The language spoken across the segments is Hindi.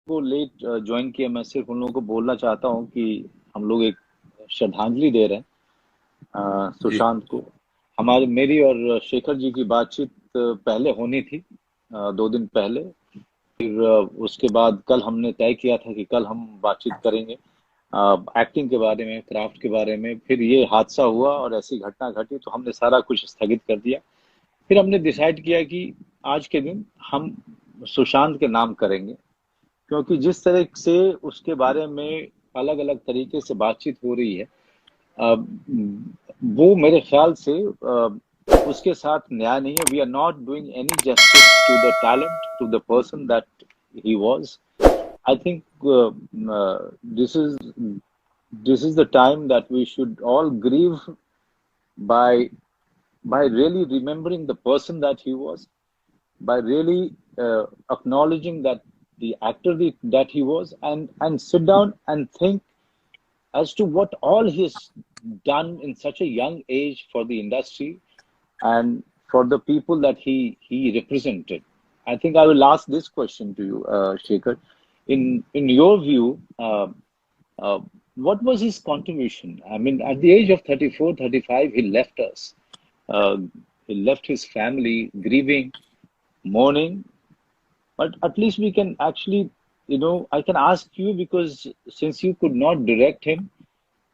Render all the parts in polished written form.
को लेट ज्वाइन किया, मैं सिर्फ उन लोगों को बोलना चाहता हूँ कि हम लोग एक श्रद्धांजलि दे रहे हैं जी। सुशांत को। हमारी मेरी और शेखर जी की बातचीत पहले होनी थी, 2 दिन पहले। फिर उसके बाद कल हमने तय किया था कि कल हम बातचीत करेंगे एक्टिंग के बारे में, क्राफ्ट के बारे में। फिर ये हादसा हुआ और ऐसी घटना घटी तो हमने सारा कुछ स्थगित कर दिया। फिर हमने डिसाइड किया कि आज के दिन हम सुशांत के नाम करेंगे, क्योंकि जिस तरह से उसके बारे में अलग अलग तरीके से बातचीत हो रही है, अ, वो मेरे ख्याल से उसके साथ न्याय नहीं है। We are not doing any justice to the talent, to the person that he was. I think this is this is the time that we should all grieve by really remembering the person that he was, by really acknowledging that the actor that he was, and sit down and think as to what all he's done in such a young age for the industry and for the people that he represented. I think I will ask this question to you, Shekhar. In your view, uh, what was his contribution? I mean, at the age of 34, 35, he left us. Uh, he left his family grieving, mourning, but at least we can actually, I can ask you, because since you could not direct him,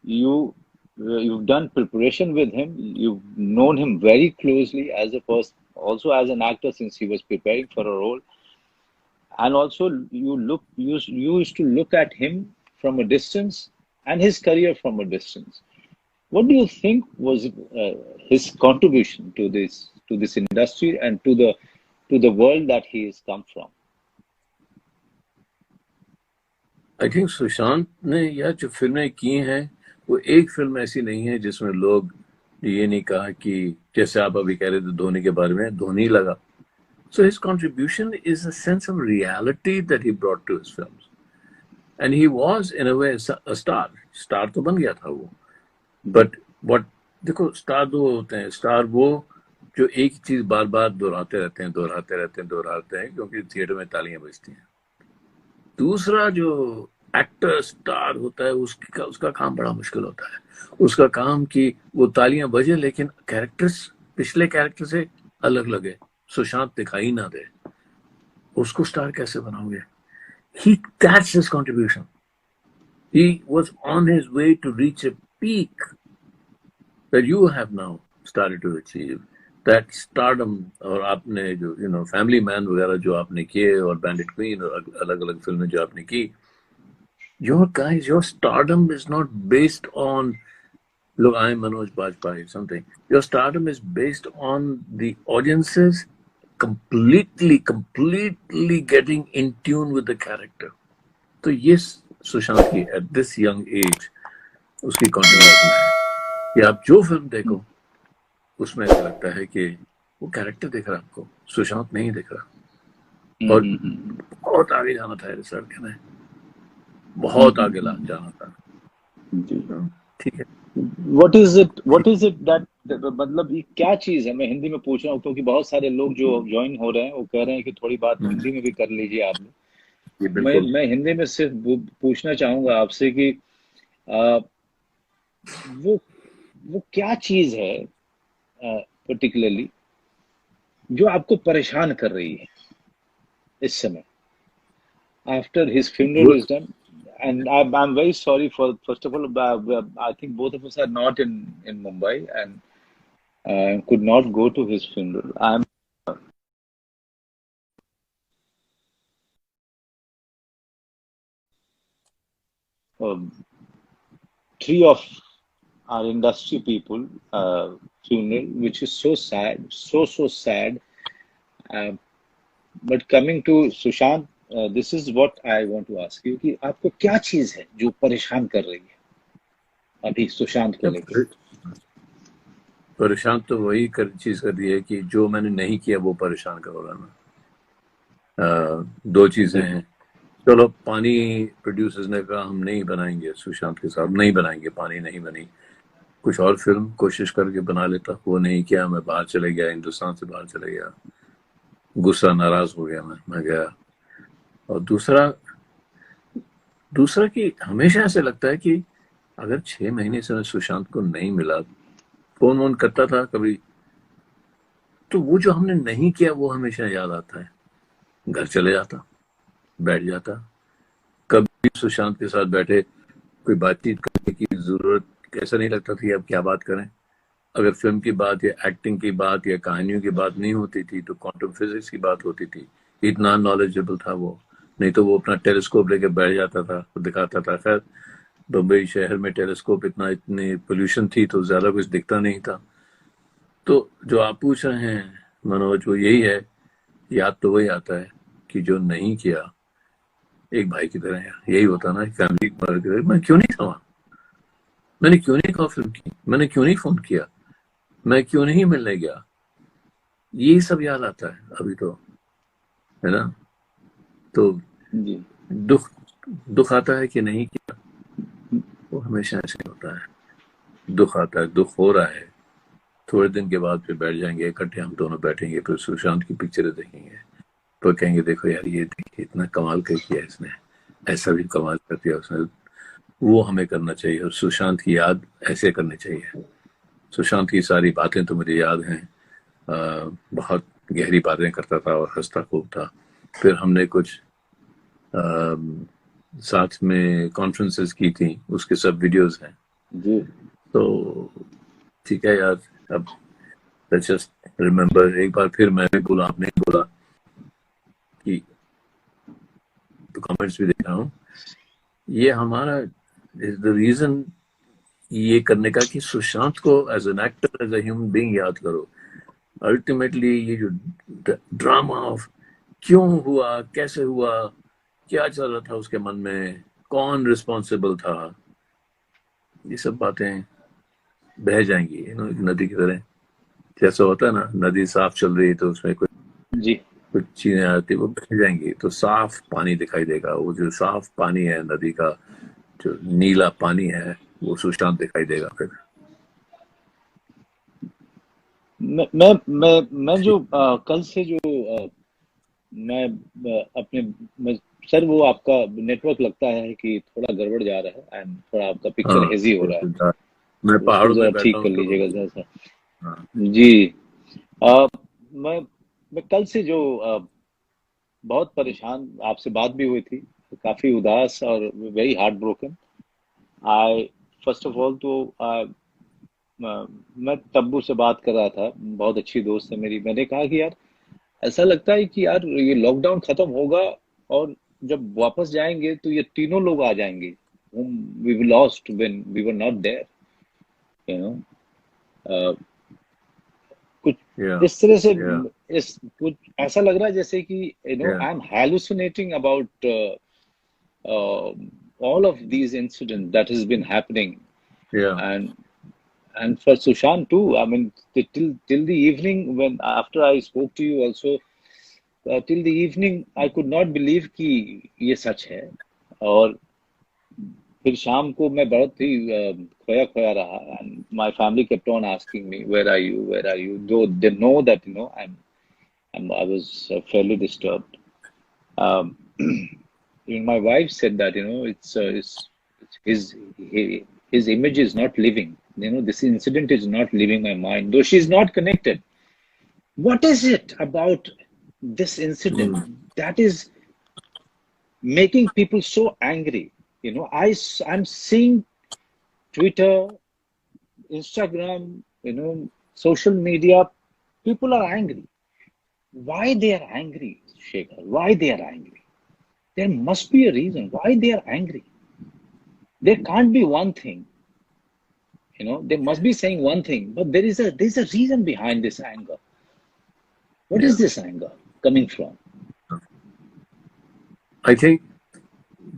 you've done preparation with him, you've known him very closely as a person, also as an actor, since he was preparing for a role, and also you used to look at him from a distance and his career from a distance. What do you think was his contribution to this industry and to the world that he has come from? I think Sushant ने यह जो फिल्में की हैं वो एक फिल्म ऐसी नहीं है जिसमें लोग ये नहीं कहा कि जैसे आप अभी कह रहे थे धोनी के बारे में, धोनी लगा। So his contribution is a sense of reality that he brought to his films. And he was in a way a star. Star तो बन गया था वो। बट what देखो, स्टार दो होते हैं। स्टार वो जो एक ही चीज बार बार दोहराते हैं क्योंकि थिएटर में तालियां बजती हैं। दूसरा जो एक्टर स्टार होता है उसका काम बड़ा मुश्किल होता है। उसका काम कि वो तालियां बजे लेकिन कैरेक्टर्स पिछले कैरेक्टर से अलग लगे, सुशांत दिखाई ना दे। उसको स्टार कैसे बनाओगे? That's his contribution. He was on his way to reach a peak that you have now started to achieve. That stardom, और आपने जो फैमिली मैन वगैरह जो आपने किए और बैंडिट क्वीन और अलग अलग फिल्में जो आपने की, your stardom is not based on, look, I'm Manoj Bajpayee, something. Your stardom is based on the audiences completely getting in tune with the character. तो ये सुशांत की at this young age उसकी contribution है कि आप जो फिल्म देखो उसमें ऐसा लगता है कि वो कैरेक्टर दिख रहा है आपको, सुशांत नहीं दिख रहा। और बहुत आगे जाना था सर के में, बहुत आगे जाना था। ठीक है। What is it that मतलब ये क्या चीज है? मैं हिंदी में पूछ रहा हूँ क्योंकि बहुत सारे लोग जो ज्वाइन हो रहे हैं वो कह रहे हैं कि थोड़ी बात हिंदी में भी कर लीजिए आप ये लोग। मैं बिल्कुल मैं हिंदी में सिर्फ पूछना चाहूंगा आपसे कि आ, वो वो क्या चीज है पर्टिकुलरली जो आपको परेशान कर रही है इस समय, after his funeral is done? And I'm very sorry for, first of all, I think both of us are not in Mumbai and could not go to his funeral. I'm three of our industry people funeral, which is so sad, so sad. Uh, but coming to Sushant, this is what I want to ask you कि आपको क्या चीज है जो परेशान कर रही है अभी सुशांत को लेकर? परेशान तो वही चीज कर रही है कि जो मैंने नहीं किया वो परेशान कर रहा है। दो चीजें हैं। चलो, पानी प्रोड्यूसर्स ने कहा हम नहीं बनाएंगे सुशांत के साथ, नहीं बनाएंगे, पानी नहीं बनी। कुछ और फिल्म कोशिश करके बना लेता, वो नहीं किया। मैं बाहर चले गया, हिंदुस्तान से बाहर चले गया, गुस्सा नाराज हो गया, मैं गया। और दूसरा दूसरा कि हमेशा ऐसे लगता है कि अगर 6 महीने से मैं सुशांत को नहीं मिला, फोन वोन करता था कभी, तो वो जो हमने नहीं किया वो हमेशा याद आता है। घर चले जाता, बैठ जाता, कभी सुशांत के साथ बैठे कोई बातचीत करने की जरूरत ऐसा नहीं लगता था कि अब क्या बात करें। अगर फिल्म की बात या एक्टिंग की बात या कहानियों की बात नहीं होती थी तो क्वांटम फिजिक्स की बात होती थी। इतना नॉलेजेबल था वो। नहीं तो वो अपना टेलीस्कोप लेके बैठ जाता था, दिखाता था। खैर, बम्बई शहर में टेलीस्कोप इतनी पोल्यूशन थी तो ज्यादा कुछ दिखता नहीं था। तो जो आप पूछ रहे हैं मनोज, वो यही है, याद तो वही आता है कि जो नहीं किया एक भाई की तरह। यही होता ना, फैमिली मैं क्यों नहीं था वहां, मैंने क्यों नहीं कहा फिल्म की, मैंने क्यों नहीं फोन किया, मैं क्यों नहीं मिलने गया, ये सब याद आता है अभी तो, है ना। तो जी। दुख दुख आता है कि नहीं किया, वो हमेशा ऐसे होता है। दुख आता है, दुख हो रहा है, थोड़े दिन के बाद फिर बैठ जाएंगे इकट्ठे, हम दोनों बैठेंगे, फिर सुशांत की पिक्चरें देखेंगे, तो कहेंगे देखो यार ये देखिए इतना कमाल कर किया इसने, ऐसा भी कमाल कर दिया उसने। वो हमें करना चाहिए और सुशांत की याद ऐसे करनी चाहिए। सुशांत की सारी बातें तो मुझे याद हैं। बहुत गहरी बातें करता था और हंसता खूब था। फिर हमने कुछ साथ में कॉन्फ्रेंसेस की थी, उसके सब वीडियोस हैं। जी। तो ठीक है यार, अब लेट्स जस्ट रिमेम्बर। एक बार फिर मैंने बोला, आपने बोला कि, तो कमेंट्स भी देख रहा हूँ, ये हमारा इज द रीजन ये करने का कि सुशांत को as an actor, as a human being याद करो। अल्टीमेटली ये जो ड्रामा ऑफ क्यों हुआ, कैसे हुआ, क्या चल रहा था उसके मन में, कौन रिस्पॉन्सिबल था, ये सब बातें बह जाएंगी एक नदी की तरह। जैसा होता है ना, नदी साफ चल रही है तो उसमें कुछ जी। कुछ चीजें आती, वो बह जाएंगी तो साफ पानी दिखाई देगा। वो जो साफ पानी है नदी का, जो नीला पानी है, वो सुशांत दिखाई देगा फिर। मैं जो कल से जो मैं अपने सर, वो आपका नेटवर्क लगता है कि थोड़ा गड़बड़ जा रहा है एंड थोड़ा आपका पिक्चर हाँ, हेजी हो रहा है। मैं उसको पहाड़ों जरा में बैठा ठीक कर हूँ तो। लीजिएगा जरा सा। हाँ। जी। अ, मैं मैं कल से जो बहुत परेशान, आपसे बात भी हुई थी, काफी उदास और very heart broken. I first of all तो मैं तब्बू से बात कर रहा था, बहुत अच्छी दोस्त है मेरी। मैंने कहा कि यार, ऐसा लगता है कि यार ये लॉकडाउन खत्म होगा और जब वापस जाएंगे तो ये तीनों लोग आ जाएंगे whom we lost when we were not there, you know। कुछ या इस तरह से, या इस कुछ ऐसा लग रहा है जैसे कि या I am hallucinating about uh, all of these incidents that has been happening, या and for Sushant too. I mean, till the evening, when after I spoke to you also, till the evening I could not believe कि ये सच है। और फिर शाम को मैं बहुत ही खोया खोया रहा, and my family kept on asking me, where are you, where are you, though they know that I was fairly disturbed. um, Even my wife said that, it's his image is not living. This incident is not leaving my mind, though she's not connected. What is it about this incident that is making people so angry? I'm seeing Twitter, Instagram, social media. People are angry. Why they are angry, Shekhar? Why they are angry? There must be a reason why they are angry. There can't be one thing. They must be saying one thing, but there's a reason behind this anger. What या is this anger coming from? I think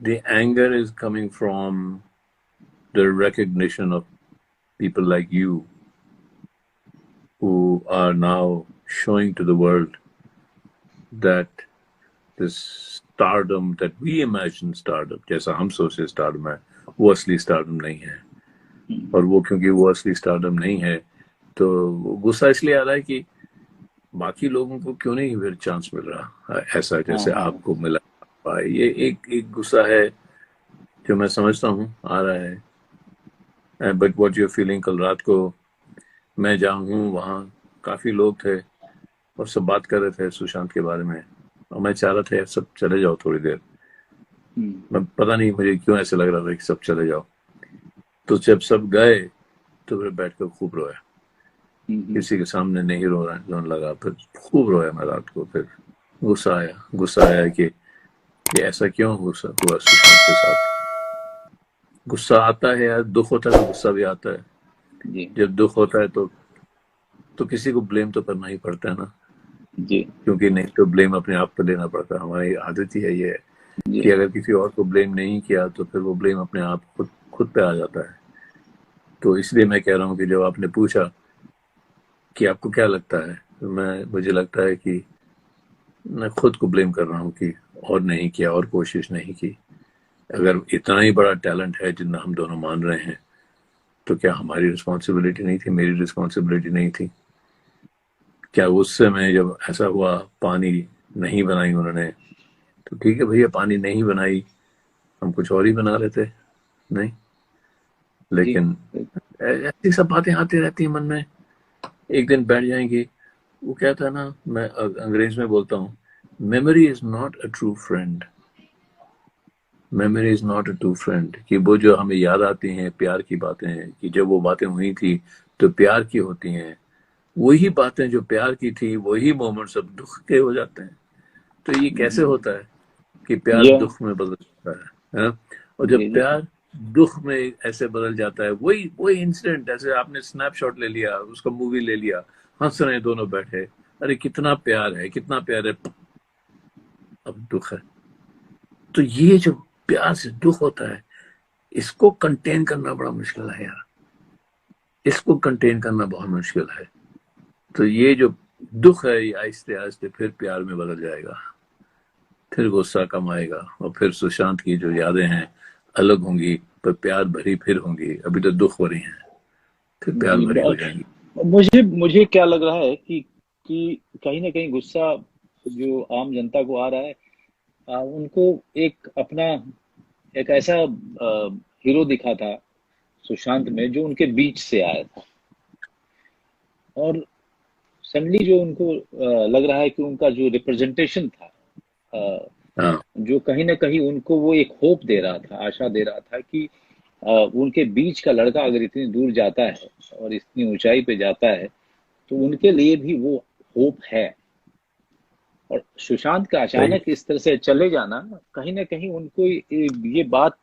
the anger is coming from the recognition of people like you who are now showing to the world that this stardom that we imagine stardom, जैसा हम सोचे stardom है, वो असली stardom नहीं है। और वो क्योंकि वो असली stardom नहीं है, तो गुस्सा इसलिए आ रहा है कि बाकी लोगों को क्यों नहीं फिर चांस मिल रहा ऐसा, हाँ, जैसे हाँ, आपको मिला। ये एक गुस्सा है जो मैं समझता हूँ आ रहा है। बट व्हाट यू फीलिंग, कल रात को मैं जहाँ हूँ वहाँ काफी लोग थे और सब बात कर रहे थे सुशांत के बारे में, और मैं चाह रहा था यार सब चले जाओ थोड़ी देर। मैं पता नहीं मुझे क्यों ऐसे लग रहा था कि सब चले जाओ। तो जब सब गए तो फिर बैठ कर खूब रोया, किसी के सामने नहीं रोने लगा, फिर खूब रोया मैं रात को। फिर गुस्सा आया कि ये ऐसा क्यों गुस्सा हुआ सुशांत के साथ। गुस्सा आता है यार, दुख होता है तो गुस्सा भी आता है। जी जब दुख होता है तो किसी को ब्लेम तो करना ही पड़ता है ना, जी क्योंकि नहीं तो ब्लेम अपने आप पर लेना पड़ता है। हमारी आदत ही है ये जी कि अगर किसी और को ब्लेम नहीं किया तो फिर वो ब्लेम अपने आप खुद पे आ जाता है। तो इसलिए मैं कह रहा हूँ कि जब आपने पूछा कि आपको क्या लगता है, तो मुझे लगता है कि मैं खुद को ब्लेम कर रहा हूँ कि और नहीं किया और कोशिश नहीं की। अगर इतना ही बड़ा टैलेंट है जितना हम दोनों मान रहे हैं, तो क्या हमारी रिस्पॉन्सिबिलिटी नहीं थी, मेरी रिस्पॉन्सिबिलिटी नहीं थी? क्या उस समय जब ऐसा हुआ पानी नहीं बनाई उन्होंने, तो ठीक है भैया पानी नहीं बनाई, हम कुछ और ही बना रहे थे। नहीं, जी लेकिन ऐसी सब बातें आती रहती हैं मन में, एक दिन बैठ जाएंगी। वो कहता है ना, मैं अंग्रेज में बोलता हूँ, memory is not a true friend. Memory is not a true friend, कि वो जो हमें याद आती हैं प्यार की बातें, कि जब वो बातें हुई थी तो प्यार की होती हैं, वही बातें जो प्यार की थी वही मोमेंट्स अब दुख के हो जाते हैं। तो ये कैसे होता है कि प्यार ये दुख में बदल जाता है? और जब जी जी प्यार दुख में ऐसे बदल जाता है, वही वही इंसिडेंट, ऐसे आपने स्नैपशॉट ले लिया, उसका मूवी ले लिया, हंस रहे हैं दोनों बैठे, अरे कितना प्यार है कितना प्यार है, अब दुख है। तो ये जो प्यार से दुख होता है, इसको कंटेन करना बड़ा मुश्किल है यार, इसको कंटेन करना बहुत मुश्किल है। तो ये जो दुख है ये आहिस्ते आहिस्ते फिर प्यार में बदल जाएगा, फिर गुस्सा कम आएगा, और फिर सुशांत की जो यादें हैं अलग होंगी, पर प्यार भरी फिर होंगी। अभी तो दुख हो रही हैं, फिर प्यार जी भरी हो जाएंगी। मुझे मुझे क्या लग रहा है कि कहीं ना कहीं गुस्सा जो आम जनता को आ रहा है, उनको एक अपना एक ऐसा हीरो दिखा था सुशांत में जो उनके बीच से आया था, और सडनली जो उनको लग रहा है कि उनका जो रिप्रेजेंटेशन था, अ, हाँ, जो कहीं ना कहीं उनको वो एक होप दे रहा था, आशा दे रहा था कि उनके बीच का लड़का अगर इतनी दूर जाता है और इतनी ऊंचाई पे जाता है तो उनके लिए भी वो होप है। और सुशांत का सही। अचानक इस तरह से चले जाना, कहीं ना कहीं उनको ये बात,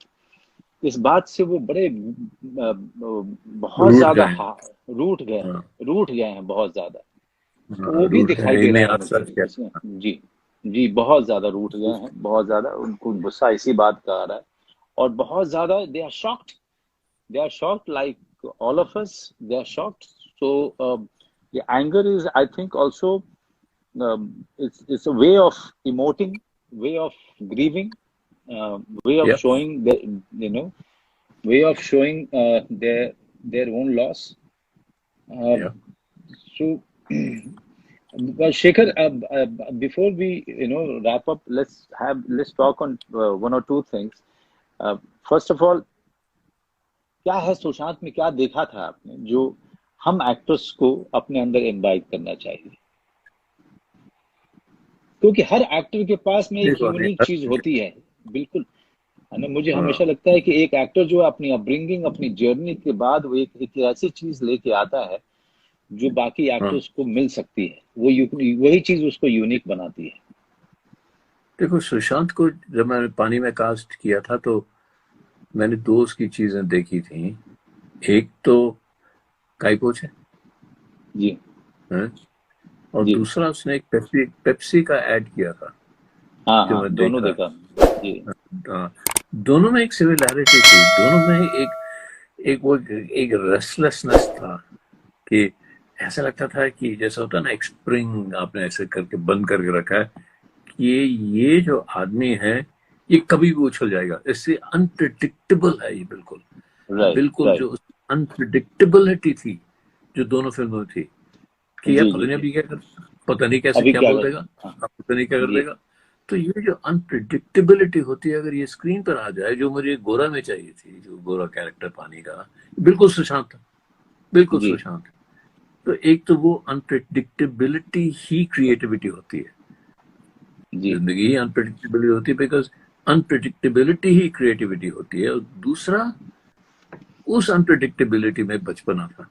इस बात से वो बड़े बहुत रूठ ज्यादा गए हैं। हाँ, रूठ गए हैं बहुत ज्यादा। तो हाँ वो भी रूठ गए दिखाई हैं, दे इन्हें रहा है आज मुझे सच क्या। इसमें। जी जी बहुत ज्यादा रूठ गए हैं, बहुत ज्यादा उनको गुस्सा इसी बात का आ रहा है, और बहुत ज्यादा they are shocked, they are shocked like all of us, they are shocked. So the anger is, I think, also it's a way of emoting, way of grieving, way of Yep, showing the, you know, way of showing their own loss. uh, yep. so well, Shekhar, before we wrap up, let's talk on one or two things. First of all, क्या है सुशांत में, क्या देखा था आपने जो हम एक्टर्स को अपने अंदर इनवाइट करना चाहिए? क्योंकि हर एक्टर के पास में एक देखो यूनिक चीज अभी होती है। बिल्कुल है ना, मुझे हमेशा हाँ, लगता है कि एक एक्टर जो अपनी अपब्रिंगिंग, अपनी जर्नी के बाद वो एक ऐसी चीज लेके आता है जो बाकी हाँ। एक्टर्स को मिल सकती है, वही चीज उसको यूनिक बनाती है। देखो सुशांत को जब मैंने पानी में कास्ट किया था तो मैंने दो उसकी चीजें देखी थी। एक तो काइपोच जी है, और जी दूसरा उसने एक पेप्सी पेप्सी का ऐड किया था, हाँ जो हाँ, मैं दोनों देखा। देखा। जी हाँ, दोनों में एक सिमिलैरिटी थी, दोनों में एक एक वो एक रेस्टलेसनेस था, कि ऐसा लगता था कि जैसा होता है ना, एक स्प्रिंग आपने ऐसे करके बंद करके रखा है, कि ये जो आदमी है ये कभी भी उछल जाएगा, इससे अनप्रिडिक्टेबल है ये, बिल्कुल राइट बिल्कुल राइट। जो अनप्रिडिक्टेबिलिटी थी जो दोनों फिल्मों में थी, कि यार जी पता जी नहीं जी अभी क्या कर, पता नहीं कैसे अभी क्या क्या बोल कर, देगा, हाँ पता नहीं क्या कर जी देगा। तो ये जो अनप्रिडिक्टेबिलिटी होती है, अगर ये स्क्रीन पर आ जाए, जो मुझे गोरा में चाहिए थी, जो गोरा कैरेक्टर पानी का, बिल्कुल सुशांत था, बिल्कुल जी सुशांत। तो एक तो वो अनप्रिडिक्टेबिलिटी ही क्रिएटिविटी होती है, जी जिंदगी ही अनप्रिडिक्टेबिलिटी होती है, बिकॉज अनप्रिडिक्टेबिलिटी ही क्रिएटिविटी होती है। और दूसरा, उस अनप्रिडिक्टेबिलिटी में बचपना था।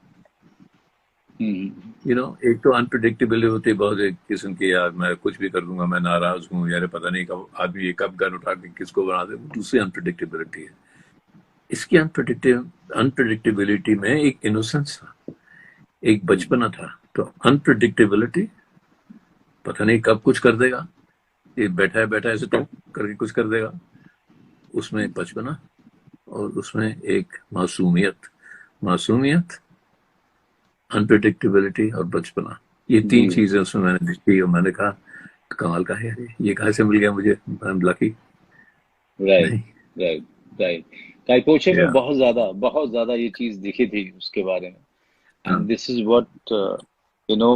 एक तो अनप्रिडिक्टेबिलिटी होती है बहुत, एक किस्म की, यार मैं कुछ भी कर दूंगा, मैं नाराज हूँ यार, पता नहीं कब आदमी ये कब गन उठा के किसको बना दे, दूसरी अनप्रिडिक्टेबिलिटी है। इसकी अनप्रिडिक्टेबिलिटी में एक इनोसेंस था, एक बचपना था। तो अनप्रिडिक्टेबिलिटी, पता नहीं कब कुछ कर देगा, ये बैठा है बैठा ऐसे तो करके कुछ कर देगा, उसमें बचपना, और उसमें एक मासूमियत, अनप्रिडिक्टेबिलिटी और बचपना, ये जी 3 चीजें उसमें मैंने देखी और मैंने कहा कमाल का है, ये कहाँ से मिल गया मुझे, आई एम लकी। राइट नहीं, राइट राइट। काइपोचे में या बहुत ज्यादा ये चीज दिखी थी उसके बारे में। हाँ, And this is what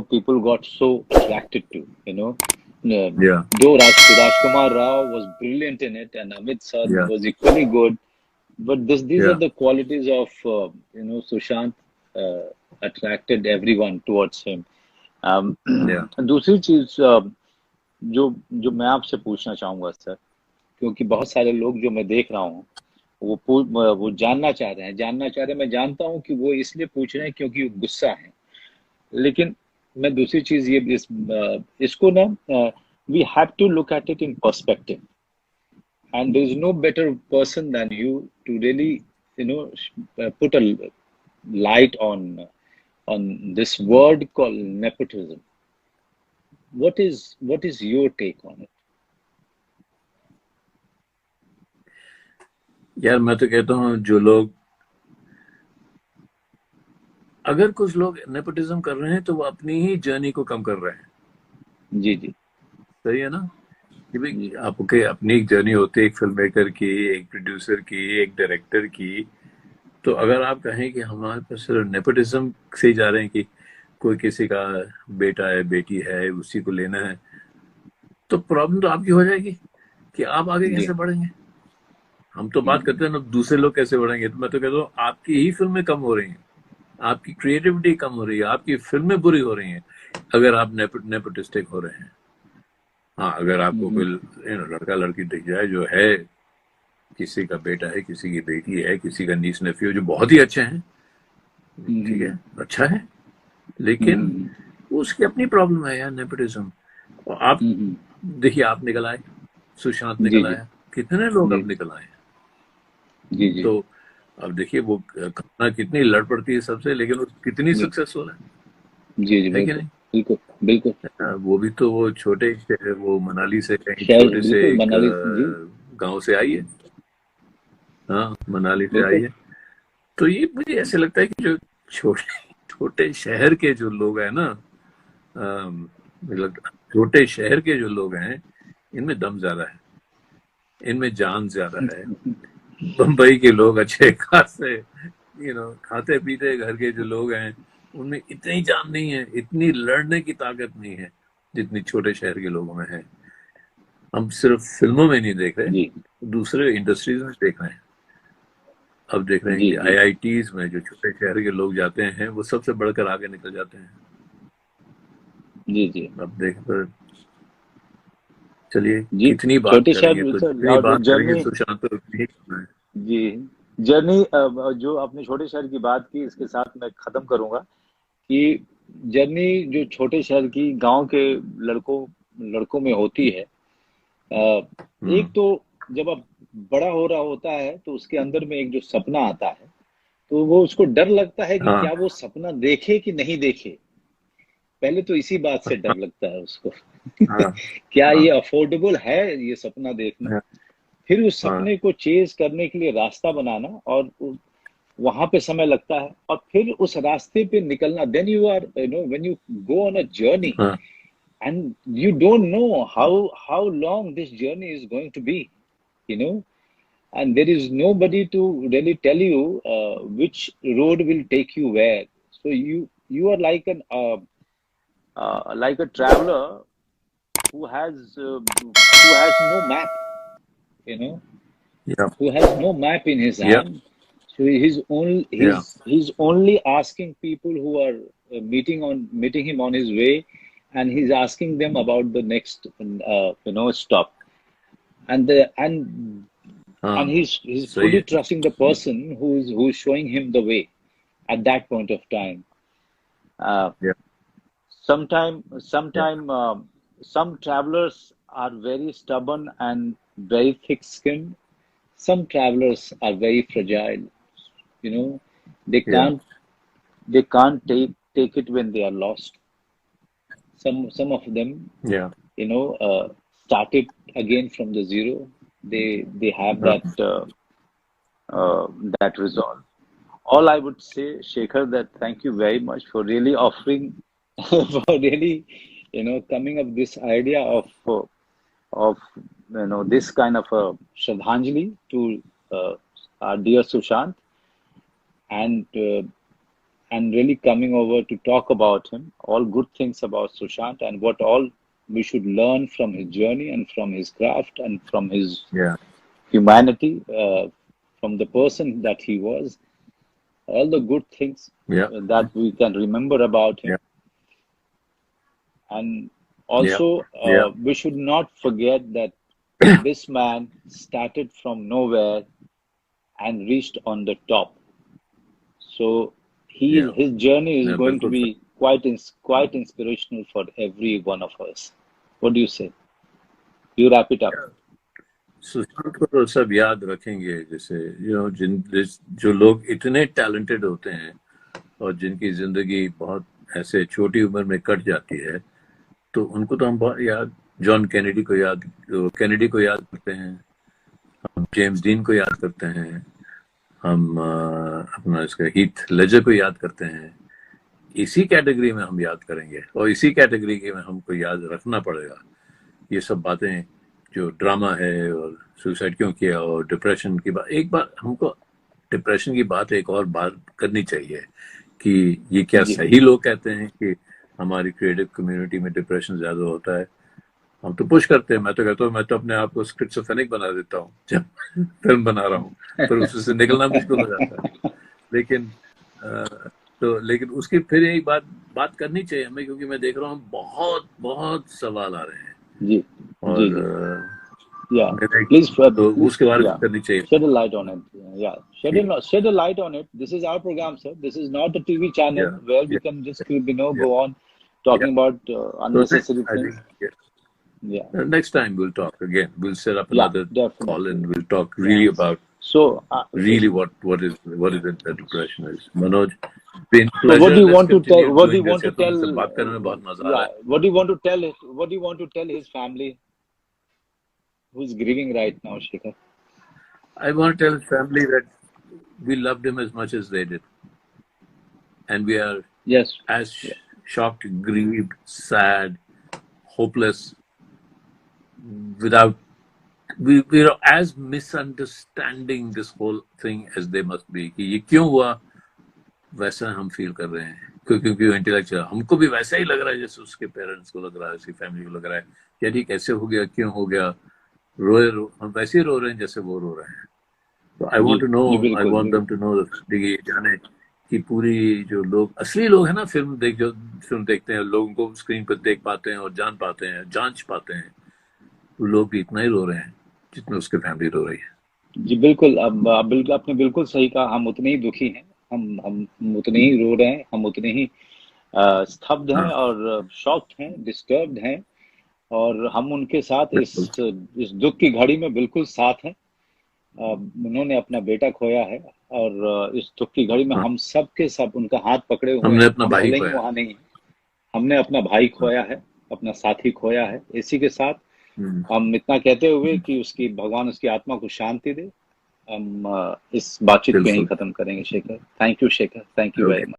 people got so attracted to. या Though Rajkumar Rao was brilliant in it, and Amit Sir या was equally good, but these या are the qualities of Sushant attracted everyone towards him. Um, या दूसरी चीज जो जो मैं आपसे पूछना चाहूंगा सर, क्योंकि बहुत सारे लोग जो मैं देख रहा हूँ वो जानना चाह रहे हैं, मैं जानता हूँ कि वो इसलिए पूछ रहे हैं क्योंकि वो गुस्सा है। लेकिन मैं दूसरी चीज ये इसको ना, we have to look at it in perspective, and there is no better person than you to really put a light on this word called nepotism. What is your take on it? यार मैं तो कहता हूँ, जो लोग, अगर कुछ लोग नेपोटिज्म कर रहे हैं तो वो अपनी ही जर्नी को कम कर रहे हैं। जी जी सही है ना, कि भाई जी आपके अपनी एक जर्नी होती है, एक फिल्म मेकर की, एक प्रोड्यूसर की, एक डायरेक्टर की। तो अगर आप कहें कि हमारे पास सिर्फ नेपोटिज्म से ही जा रहे हैं कि कोई किसी का बेटा है बेटी है उसी को लेना है, तो प्रॉब्लम तो आपकी हो जाएगी कि आप आगे जी कैसे बढ़ेंगे। हम तो बात करते हैं ना दूसरे लोग कैसे बढ़ेंगे, तो मैं तो कहता हूँ आपकी ही फिल्में कम हो रही हैं, आपकी क्रिएटिविटी कम हो रही है, आपकी फिल्में बुरी हो रही हैं अगर आप नेपोटिस्टिक हो रहे हैं। हाँ, अगर आपको कोई लड़का लड़की दिख जाए जो है, किसी का बेटा है, किसी की बेटी है, किसी का नीस नेफ्यू, जो बहुत ही अच्छे हैं, ठीक है, अच्छा है, लेकिन उसकी अपनी प्रॉब्लम है यार, नेपोटिज्म। और आप देखिए, आप निकल आए, सुशांत जी निकल जी आया, कितने लोग जी अब निकल आए। जी जी तो अब देखिए वो कल्पना कितनी लड़ पड़ती है सबसे, लेकिन वो कितनी जी सक्सेसफुल जी जी, है कि बिल्कुल नहीं। बिल्कुल बिल्कुल। वो भी तो वो छोटे वो मनाली से कहीं शहर छोटे से बिल्कुल एक मनाली जी गांव से आई है। हाँ, मनाली से आई बिल्कुल। है। तो ये मुझे ऐसे लगता है कि जो छोटे छोटे शहर के जो लोग हैं ना, मुझे लगता है छोटे शहर के जो लोग हैं, इनमें दम ज्यादा है, इनमें जान ज्यादा है। बम्बई के लोग अच्छे खासे खाते पीते घर के जो लोग हैं, उनमें इतनी जान नहीं है, इतनी लड़ने की ताकत नहीं है जितनी छोटे शहर के लोगों में है। हम सिर्फ फिल्मों में नहीं देख रहे, जी दूसरे इंडस्ट्रीज में देख रहे हैं। अब देख रहे हैं जी कि जी आईआईटीज में जो छोटे शहर के लोग जाते हैं वो सबसे बढ़कर आगे निकल जाते हैं। जी जी अब देख पर, चलिए जी। कितनी बात छोटे करेंगे, शहर तो सर, जितनी और बात करेंगे जर्नी सुशांत तो उतनी ही कम है। जी, जर्नी जो आपने छोटे शहर की बात की, इसके साथ मैं खत्म करूंगा कि जर्नी जो छोटे शहर की गांव के लड़कों लड़कों में होती है। एक हम्म, तो जब अब बड़ा हो रहा होता है तो उसके अंदर में एक जो सपना आता है, तो वो उसको डर लगता है कि हाँ क्या वो सपना देखे कि नहीं देखे। पहले तो इसी बात से डर लगता है उसको हाँ क्या हाँ ये अफोर्डेबल है ये सपना देखना। हाँ फिर उस हाँ सपने को चेज करने के लिए रास्ता बनाना, और वहां पे समय लगता है, और फिर उस रास्ते पे निकलना। Then you are when you go on a journey, हाँ and you don't know how long this journey is going to be, you know and there is nobody to really tell you which road will take you where. So you are like a traveler who has no map, you know, Yeah. who has no map in his Yeah. hand. So Yeah. he's only asking people who are meeting him on his way, and he's asking them about the next stop, and the and हाँ, he's सही fully है. trusting the person who's showing him the way at that point of time. Uh, Yeah. Yeah. some travelers are very stubborn and very thick-skinned. Some travelers are very fragile. You know, they Yeah. can't take it when they are lost. Some of them, Yeah. started again from the zero. They have हाँ. uh, that resolve. All I would say, Shekhar, that thank you very much for really offering, for really, coming up this idea of this kind of a Shraddhanjali to our dear Sushant, and really coming over to talk about him, all good things about Sushant, and what all we should learn from his journey and from his craft and from his Yeah. humanity, from the person that he was, all the good things Yeah. that we can remember about Yeah. him. And Yeah. also, Yeah. we should not forget that this man started from nowhere and reached on the top. So Yeah. his journey is Yeah, going to बिल्कुल सही. be quite inspirational for every one of us. What do you say? You wrap it up. Sushant को तो सब याद रखेंगे, जैसे जो लोग इतने टैलेंटेड होते हैं और जिनकी जिंदगी बहुत ऐसे छोटी उम्र में कट जाती है, तो उनको तो हम बहुत जॉन कैनेडी को याद करते हैं, हम जेम्स डीन को याद करते हैं, हम अपना इसका हीथ लेजर को याद करते हैं. इसी कैटेगरी में हम याद करेंगे और इसी कैटेगरी में हमको याद रखना पड़ेगा. ये सब बातें जो ड्रामा है और सुसाइड क्यों किया और डिप्रेशन की बात, एक बार हमको डिप्रेशन की बात एक और बात करनी चाहिए कि ये क्या सही लोग कहते हैं कि हमारी क्रिएटिव कम्युनिटी में डिप्रेशन ज्यादा होता है. हम तो पुश करते हैं. मैं तो कहता हूँ, मैं तो अपने आप को स्किज़ोफ्रेनिक बना देता हूँ जब फिल्म बना रहा हूँ, फिर उससे निकलना मुश्किल हो जाता है. लेकिन उसकी फिर एक बात करनी चाहिए हमें, क्योंकि मैं देख रहा हूँ बहुत बहुत सवाल आ रहे हैं. जी. और Please, तो उसके बारे में करनी चाहिए. Shed a light on it. Yeah, shed a light on it. This is our program, sir. This is not a TV channel where we can just go on talking about unnecessary things. Next time we'll talk again. We'll set up another call and we'll talk really about really what is it, depression is. Manoj, been pleasure. What do you want to tell? What do you want to tell? बात करने में बहुत मजा आ रहा है. What do you want to tell it? What do you want to tell his family who's grieving right now, Shekhar? I want to tell his family that we loved him as much as they did, and we are as shocked, grieved, sad, hopeless. We are as misunderstanding this whole thing as they must be. कि ये क्यों हुआ, वैसा हम फील कर रहे हैं, क्योंकि इंटेलेक्चुअल हमको भी वैसा ही लग रहा है जैसे उसके पेरेंट्स को लग रहा है, उसकी फैमिली को लग रहा है. यार ये कैसे हो गया, क्यों हो गया, हम वैसे ही रो रहे हैं जैसे वो रो रहे हैं. तो I want them to know that जाने कि पूरी जो लोग असली लोग हैं ना, फिल्म देखते हैं, लोगों को स्क्रीन पर देख पाते हैं और जान पाते हैं, जांच पाते हैं, वो लोग भी इतना ही रो रहे हैं जितना उसके फैमिली रो रही है. जी बिल्कुल. अब आपने बिल्कुल सही कहा. हम उतने ही दुखी हैं, हम उतने ही रो रहे हैं, हम उतने ही स्तब्ध हैं और शॉक्ड हैं, डिस्टर्ब्ड हैं, और हम उनके साथ इस दुख की घड़ी में बिल्कुल साथ हैं. उन्होंने अपना बेटा खोया है और इस दुख की घड़ी में हम सब के सब उनका हाथ पकड़े हुए हमने अपना भाई खोया. वहां नहीं है, हमने अपना भाई खोया है, अपना साथी खोया है. इसी के साथ हम इतना कहते हुए कि भगवान उसकी आत्मा को शांति दे, हम इस बातचीत को यहीं खत्म करेंगे. Shekhar, thank you. Shekhar, thank you very much.